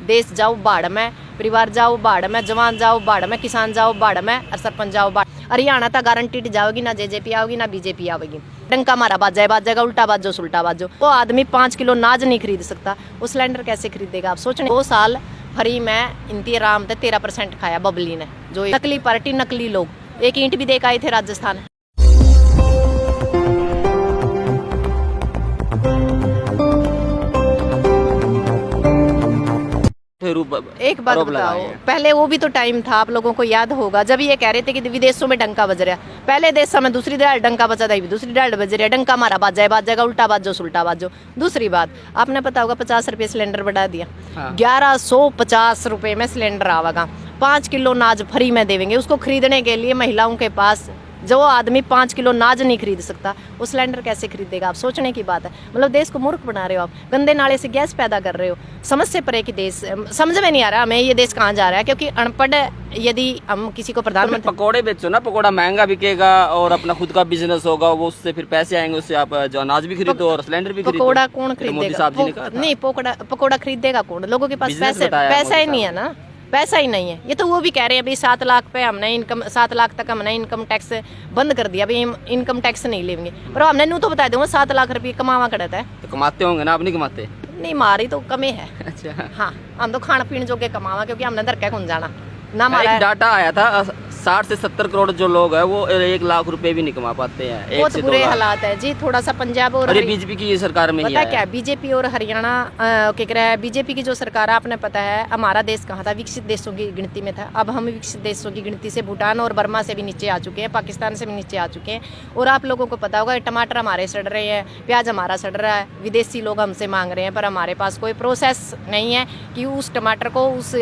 देश जाओ बाढ़ में, परिवार जाओ बाढ़ में, जवान जाओ बाढ़ में, किसान जाओ बाढ़ में और सरपंच जाओ बाढ़। हरियाणा तो गारंटीड जाओगी, ना जेजेपी आओगी ना बीजेपी आवेगी। डंका मारा बाजेगा, उल्टा बाजो सुल्टा बाजो। वो आदमी 5 किलो नाज नहीं खरीद सकता, वो सिलेंडर कैसे खरीदेगा? आप सोचने 2 साल फ्री में इंती आराम से 13% खाया बबली ने। जो नकली पार्टी, नकली लोग, एक ईंट भी देकर आए थे राजस्थान। एक बात बताओ, पहले वो भी तो टाइम था, आप लोगों को याद होगा, जब ये कह रहे थे कि विदेशों में डंका बज रहा है। पहले देश में दूसरी दाल डंका बजा था, दूसरी दाल बज रही है, डंका मारा बाजेगा, उल्टा बाजो सुल्टा बाजो। दूसरी बात, आपने पता होगा 50 रुपये सिलेंडर बढ़ा दिया। 1150 रुपये में सिलेंडर आवेगा। 5 किलो नाज फ्री में देंगे। उसको खरीदने के लिए महिलाओं के पास, जो आदमी 5 किलो नाज नहीं खरीद सकता, वो सिलेंडर कैसे खरीदेगा? आप सोचने की बात है। मतलब देश को मूर्ख बना रहे हो आप, गंदे नाले से गैस पैदा कर रहे हो। समझ से परे कि देश, समझ में नहीं आ रहा हमें ये देश कहाँ जा रहा है। क्योंकि अनपढ़ यदि हम किसी को प्रधानमंत्री, पकौड़े बेचो ना, पकौड़ा महंगा बिकेगा और अपना खुद का बिजनेस होगा, वो उससे फिर पैसे आएंगे, उससे आप जो अनाज भी खरीदो और सिलेंडर भी खरीदो। पकौड़ा कौन खरीदेगा? नहीं, पकौड़ा खरीदेगा कौन? लोगों के पास पैसा ही नहीं है ना, पैसा ही नहीं है। ये तो वो भी कह रहे हैं अभी 7 लाख पे हमने इनकम, 7 लाख तक हमने इनकम टैक्स बंद कर दिया, अभी इनकम टैक्स नहीं लेंगे। पर हमने नू तो बता दूंगा 7 लाख रुपये कमावा करता है। तो कमाते होंगे ना, आप नहीं कमाते? नहीं, मारी तो कमी है। अच्छा, हाँ, हम तो खाना पीने जोगे कमावा, क्योंकि हमने धरके कौन जाना ना। हमारा डाटा आया था 60 से 70 करोड़ जो लोग हैं वो 1 लाख रुपए भी नहीं कमा पाते हैं। बहुत बुरे हालात है जी। थोड़ा सा पंजाब और बीजेपी की सरकार में पता क्या, बीजेपी और हरियाणा क्या कह रहा है, बीजेपी की जो सरकार है, आपने पता है हमारा देश कहाँ था? विकसित देशों की गिनती में था। अब हम विकसित देशों की गिनती से भूटान और बर्मा से भी नीचे आ चुके हैं, पाकिस्तान से भी नीचे आ चुके हैं। और आप लोगों को पता होगा टमाटर हमारे सड़ रहे हैं, प्याज हमारा सड़ रहा है, विदेशी लोग हमसे मांग रहे हैं, पर हमारे पास कोई प्रोसेस नहीं है कि उस टमाटर को, उस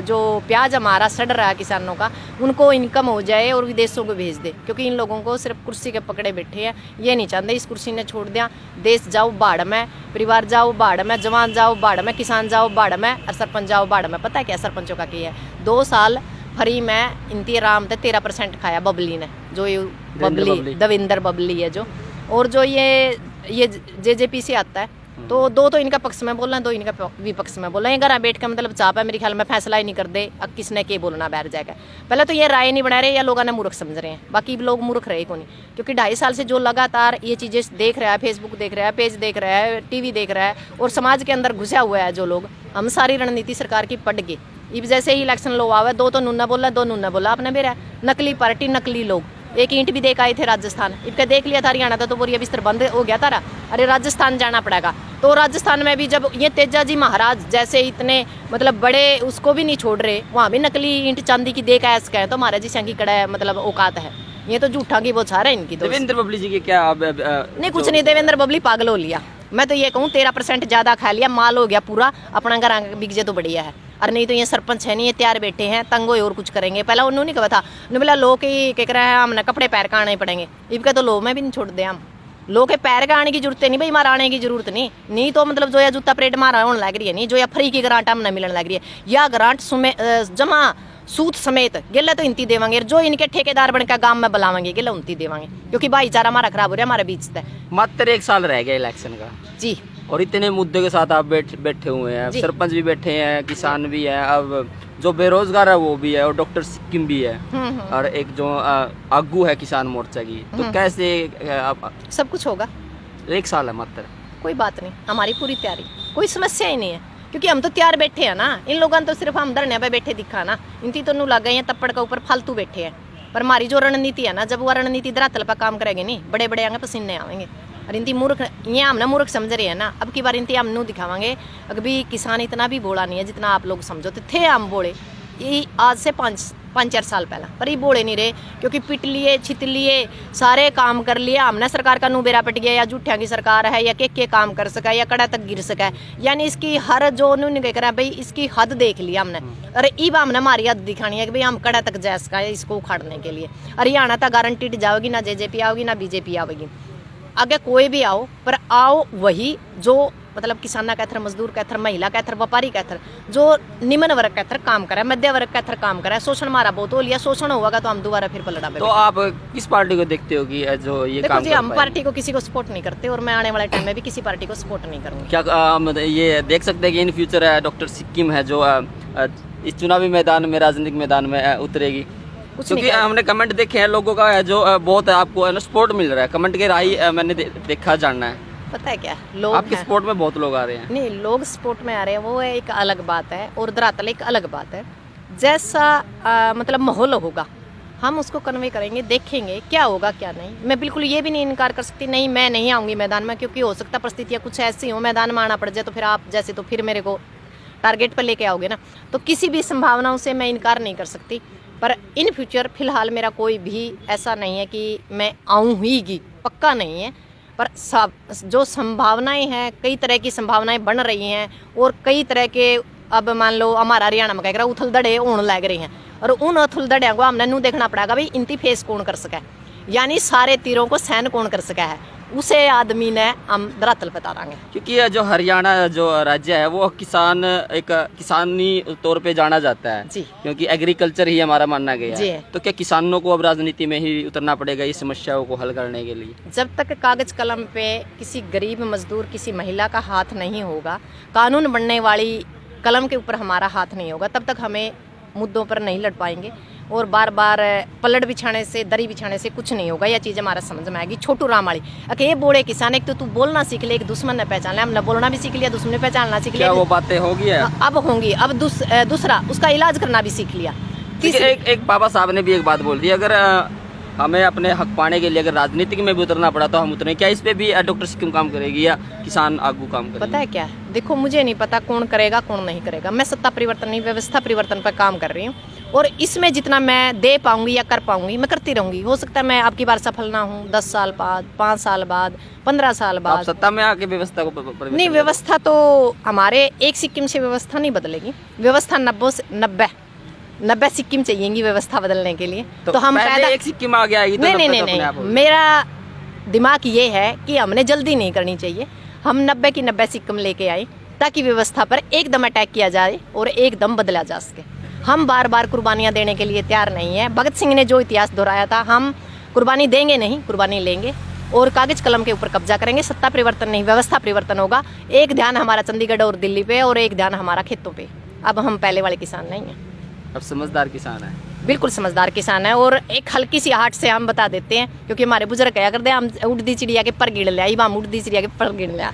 जो प्याज हमारा सड़ रहा है किसानों का, उनको इनकम हो जाए और विदेशों को भेज दे। क्योंकि इन लोगों को सिर्फ कुर्सी के पकड़े बैठे हैं, ये नहीं चाहते इस कुर्सी ने छोड़ दिया। देश जाओ बाढ़ में, परिवार जाओ बाढ़ में, जवान जाओ बाढ़ में, किसान जाओ बाढ़ में और सरपंच जाओ बाढ़ में। पता है क्या सरपंचों का किया है? 2 साल फ्री में इंती आराम से 13% खाया बबली ने। जो ये बबली, देवेंद्र बबली है जो, और जो ये जेजेपी से आता है, तो 2 तो इनका पक्ष में बोल रहे हैं, 2 इनका विपक्ष में बोल रहे हैं। घर बैठ कर मतलब चाप है, मेरे ख्याल में फैसला ही नहीं कर दे, अब किसने क्या बोलना बैठ जाएगा। पहले तो ये राय नहीं बना रहे, या लोगों ने मूर्ख समझ रहे हैं, बाकी लोग मूर्ख रहे को नहीं। क्योंकि 2.5 साल से जो लगातार ये चीज़ें देख रहा है, फेसबुक देख रहा है, पेज देख रहा है, टीवी देख रहा है, और समाज के अंदर घुसा हुआ है जो लोग, हम सारी रणनीति सरकार की पट गई। अब जैसे ही इलेक्शन लो आवे, 2 तो नूना बोला, 2 नूना बोला, आपने मेरा नकली पार्टी, नकली लोग, एक ईंट भी देकर आए थे राजस्थान। इनका देख लिया था हरियाणा तो बोरिया बिस्तर बंद हो गया था। अरे राजस्थान जाना पड़ेगा। तो राजस्थान में भी जब ये तेजाजी महाराज जैसे इतने मतलब बड़े, उसको भी नहीं छोड़ रहे, वहाँ भी नकली ईंट चांदी की देकर ऐसा है, तो महाराज जी संगी कड़ा मतलब औकात है। ये तो झूठा की बहुत सारा है इनकी। तो देवेंद्र बबली जी के क्या नहीं, कुछ नहीं, देवेंद्र बबली पागल हो लिया। मैं तो ये कहूँ 13% ज़्यादा खा लिया, माल हो गया पूरा, अपना घर बिक जाए तो बढ़िया है। और नहीं तो ये सरपंच है नहीं, ये तैयार बैठे हैं, तंग और कुछ करेंगे। पहले उन्होंने कहा था, उन्होंने बोला लो के क्या रहा है, हमने कपड़े पैर का आने पड़ेंगे। इनका तो लो में भी नहीं छोड़ दे, हम लो के पैर का आने की जरूरत नहीं भाई, मारा आने की जरूरत नहीं तो मतलब जो या जूता परेड मारा होने लग रही है, नहीं जो या फ्री की ग्रांट हमने मिलने लग रही है, या ग्रांट जमा सूद समेत गेला तो इंती देवांगे। जो इनके ठेकेदार बनकर गांव में बुलावेंगे गेला उनती देवांगे, क्योंकि भाईचारा हमारा खराब हो रहा है, हमारे बीच से। मात्र 1 साल रह गया इलेक्शन का जी, और इतने मुद्दे के साथ आप बैठे हुए हैं। सरपंच भी बैठे हैं, किसान भी है, अब जो बेरोजगार है वो भी है, और डॉक्टर सिक्किम भी है, और एक जो आगू है किसान मोर्चा की। तो कैसे आप सब कुछ होगा? 1 साल है मात्र, कोई बात नहीं, हमारी पूरी तैयारी, कोई समस्या ही नहीं है। क्योंकि हम तो तैयार बैठे हैं ना, इन लोगों ने तो सिर्फ हम धरने पे बैठे दिखा ना, इनकी तो नू लग गई है तप्पड़ के ऊपर फालतू बैठे हैं। पर हमारी जो रणनीति है ना, जब वो रणनीति धरातल पर काम करेगी नहीं, बड़े बड़े आएंगे, पसीने आएंगे। और इनती मूर्ख, ये हमने मूर्ख समझ रहे हैं ना, अब की बार इनती हम नू दिखावांगे। अभी किसान इतना भी बोला नहीं है जितना आप लोग समझो थे। हम बोले ये आज से 5-4 साल पहला, पर ये बोले नहीं रहे, क्योंकि पिट लिए, छित लिए, सारे काम कर लिए। हमने सरकार का नू बेरा पिट गया, या जूठिया की सरकार है, या के काम कर सका, या कड़ा तक गिर सका, यानी इसकी हर जो उन्होंने कह रहा है भाई, इसकी हद देख लिया हमने। अरे इब हमने हमारी हद दिखानी है कि भाई हम कड़ा तक जा सका है इसको उखाड़ने के लिए। हरियाणा तो गारंटीड जाओगी, ना जेजेपी आओगी ना बीजेपी आवेगी, आगे कोई भी आओ, पर आओ वही जो मतलब किसाना का थर, मजदूर का थर, महिला का थर, व्यापारी का थर, जो निम्न वर्ग का थर काम करे, मध्य वर्ग का थर काम करे। शोषण मारा बहुत हो लिया, शोषण होगा तो हम दोबारा फिर पलड़ा। तो आप किस पार्टी को देखते हो कि जो ये देखो काम जी, कर हम पाए? पार्टी को किसी को सपोर्ट नहीं करते और मैं आने वाले टाइम में भी किसी पार्टी को सपोर्ट नहीं करूंगी। क्या मतलब ये देख सकते हैं कि इन फ्यूचर डॉक्टर सिक्किम है जो इस चुनावी मैदान में, राजनीतिक मैदान में उतरेगी? कुछ क्योंकि नहीं कर- हमने कमेंट देखे हैं लोगों का है जो बहुत आपको सपोर्ट मिल रहा है, कमेंट के राही मैंने देखा, जानना है पता है क्या, लोग आपके हैं। सपोर्ट में बहुत लोग आ रहे हैं। नहीं, लोग सपोर्ट में आ रहे हैं वो एक अलग बात है और धरातल एक अलग बात है। जैसा मतलब माहौल होगा हम उसको कन्वे करेंगे, देखेंगे क्या होगा क्या नहीं। मैं बिल्कुल ये भी नहीं इनकार कर सकती, नहीं मैं नहीं आऊँगी मैदान में, क्योंकि हो सकता परिस्थितियाँ कुछ ऐसी हो मैदान में आना पड़ जाए तो फिर आप जैसे तो फिर मेरे को टारगेट पर लेके आओगे ना। तो किसी भी संभावनाओं से मैं इनकार नहीं कर सकती, पर इन फ्यूचर फिलहाल मेरा कोई भी ऐसा नहीं है कि मैं आऊँ ही, पक्का नहीं है। पर सब जो संभावनाएं हैं, कई तरह की संभावनाएं बन रही हैं और कई तरह के, अब मान लो हमारा हरियाणा में कह उथल दड़े होने लग रही हैं और उन उथल दड़िया को हमने नू देखना पड़ेगा भाई इनती फेस कौन कर सका है, यानी सारे तीरों को सहन कौन कर सका है, उसे आदमी ने हम धरातल बता देंगे। क्योंकि ये जो हरियाणा जो राज्य है वो किसानी तौर पे जाना जाता है जी। क्योंकि एग्रीकल्चर ही हमारा मानना गया जी। है। तो क्या किसानों को अब राजनीति में ही उतरना पड़ेगा इस समस्याओं को हल करने के लिए? जब तक कागज कलम पे किसी गरीब मजदूर, किसी महिला का हाथ नहीं होगा, कानून बनने वाली कलम के ऊपर हमारा हाथ नहीं होगा, तब तक हमें मुद्दों पर नहीं लड़ पाएंगे। और बार बार पलट बिछाने से, दरी बिछाने से कुछ नहीं होगा। यह चीज़ हमारा समझ में आएगी। छोटू राम वाली अके बोले किसान, एक तो तू बोलना सीख ले, एक दुश्मन ने पहचान लिया, हमने बोलना भी सीख लिया, दुश्मन ने पहचानना सीख लिया। क्या वो बातें होगी है? अब होंगी। अब दूसरा उसका इलाज करना भी सीख लिया। एक बाबा साहब ने भी एक बात बोल दी, अगर हमें अपने हक पाने के लिए अगर राजनीतिक में भी उतरना पड़ा तो हम उतरे। क्या इस पे भी डॉक्टर सिक्किम काम करेगी या किसान आगू काम करेगी? पता है क्या, देखो मुझे नहीं पता कौन करेगा कौन नहीं करेगा। मैं सत्ता परिवर्तन नहीं, व्यवस्था परिवर्तन पर काम कर रही हूँ और इसमें जितना मैं दे पाऊंगी या कर पाऊंगी मैं करती रहूंगी। हो सकता है मैं अब की बार सफल ना हूँ, 10 साल बाद, 5 साल बाद, 15 साल बाद। आप सत्ता में आके व्यवस्था को नहीं, व्यवस्था तो हमारे एक सिक्किम से व्यवस्था नहीं बदलेगी। व्यवस्था 90 सिक्किम चाहिएगी व्यवस्था बदलने के लिए। तो हम पहले एक सिक्किम आ गया। नहीं, मेरा दिमाग ये है कि हमने जल्दी नहीं करनी चाहिए। हम 90 की 90 सिक्किम लेके आए ताकि व्यवस्था पर एकदम अटैक किया जाए और एकदम बदला जा सके। हम बार बार कुर्बानियां देने के लिए तैयार नहीं है। भगत सिंह ने जो इतिहास दोहराया था, हम कुर्बानी देंगे नहीं, कुर्बानी लेंगे और कागज कलम के ऊपर कब्जा करेंगे। सत्ता परिवर्तन नहीं, व्यवस्था परिवर्तन होगा। एक ध्यान हमारा चंडीगढ़ और दिल्ली पे और एक ध्यान हमारा खेतों पे। अब हम पहले वाले किसान नहीं हैं। अब समझदार किसान है, बिल्कुल समझदार किसान है। और एक हल्की सी हाट से हम बता देते हैं, क्योंकि हमारे बुजुर्ग कहा करते हैं हम उड़दी चिड़िया के पर गिन लिया, हम उड़दी चिड़िया के पर गिन लिया।